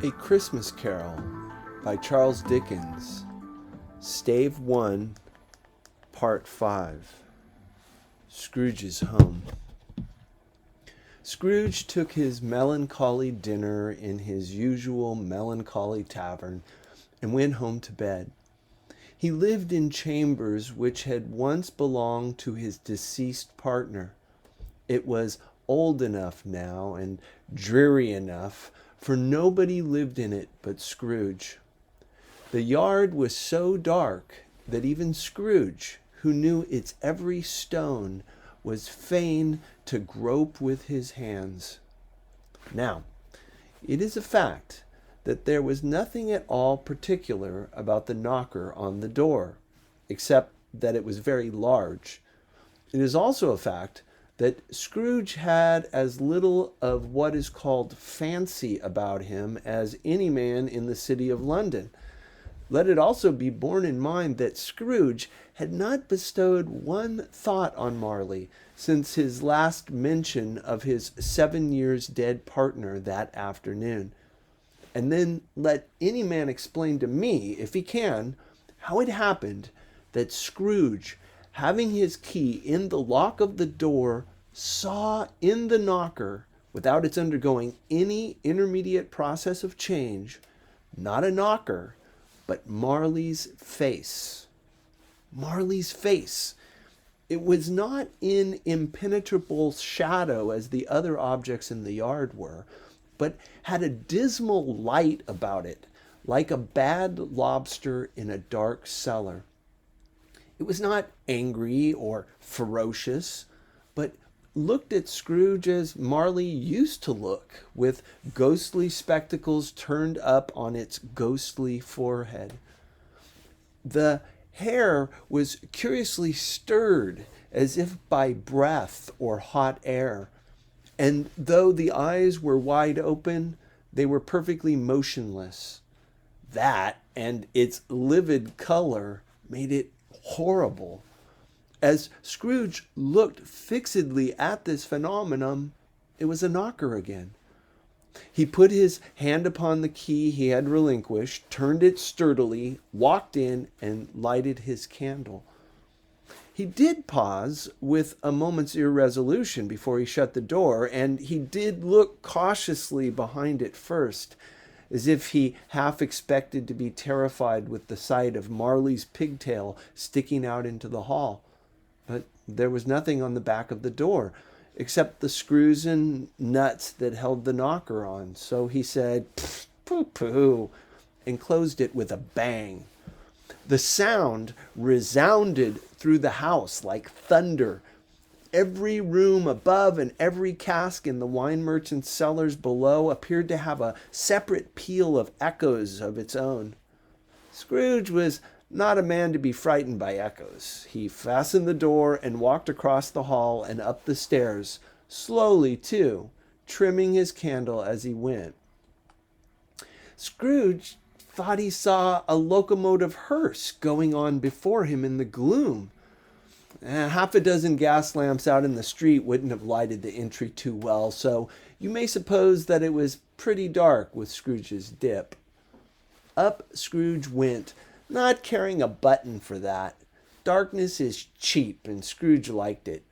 A Christmas Carol by Charles Dickens, Stave 1, Part 5. Scrooge's Home. Scrooge took his melancholy dinner in his usual melancholy tavern and went home to bed. He lived in chambers which had once belonged to his deceased partner. It was old enough now and dreary enough, for nobody lived in it but Scrooge. The yard was so dark that even Scrooge, who knew its every stone, was fain to grope with his hands. Now, it is a fact that there was nothing at all particular about the knocker on the door, except that it was very large. It is also a fact that Scrooge had as little of what is called fancy about him as any man in the city of London. Let it also be borne in mind that Scrooge had not bestowed one thought on Marley since his last mention of his 7 years dead partner that afternoon. And then let any man explain to me, if he can, how it happened that Scrooge, having his key in the lock of the door, saw in the knocker, without its undergoing any intermediate process of change, not a knocker, but Marley's face. Marley's face. It was not in impenetrable shadow as the other objects in the yard were, but had a dismal light about it, like a bad lobster in a dark cellar. It was not angry or ferocious, but looked at Scrooge as Marley used to look, with ghostly spectacles turned up on its ghostly forehead. The hair was curiously stirred, as if by breath or hot air, and though the eyes were wide open, they were perfectly motionless. That, and its livid color, made it horrible. As Scrooge looked fixedly at this phenomenon, it was a knocker again. He put his hand upon the key he had relinquished, turned it sturdily, walked in, and lighted his candle. He did pause with a moment's irresolution before he shut the door, and he did look cautiously behind it first, as if he half expected to be terrified with the sight of Marley's pigtail sticking out into the hall. But there was nothing on the back of the door, except the screws and nuts that held the knocker on. So he said, "Pooh," and closed it with a bang. The sound resounded through the house like thunder. Every room above and every cask in the wine merchant's cellars below appeared to have a separate peal of echoes of its own. Scrooge was not a man to be frightened by echoes. He fastened the door and walked across the hall and up the stairs, slowly too, trimming his candle as he went. Scrooge thought he saw a locomotive hearse going on before him in the gloom. Half a dozen gas lamps out in the street wouldn't have lighted the entry too well, so you may suppose that it was pretty dark with Scrooge's dip. Up Scrooge went, not caring a button for that. Darkness is cheap, and Scrooge liked it.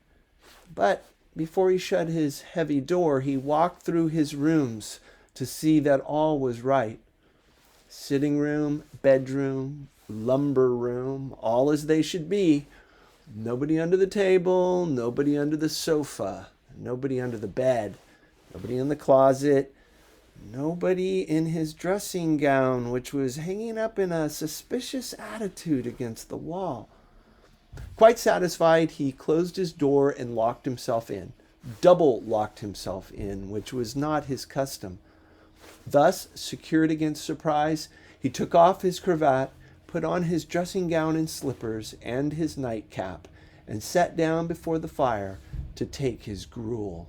But before he shut his heavy door, he walked through his rooms to see that all was right. Sitting room, bedroom, lumber room, all as they should be. Nobody under the table, nobody under the sofa, nobody under the bed, nobody in the closet, nobody in his dressing gown, which was hanging up in a suspicious attitude against the wall. Quite satisfied, he closed his door and locked himself in. Double locked himself in, which was not his custom. Thus, secured against surprise, he took off his cravat, put on his dressing gown and slippers and his nightcap, and sat down before the fire to take his gruel.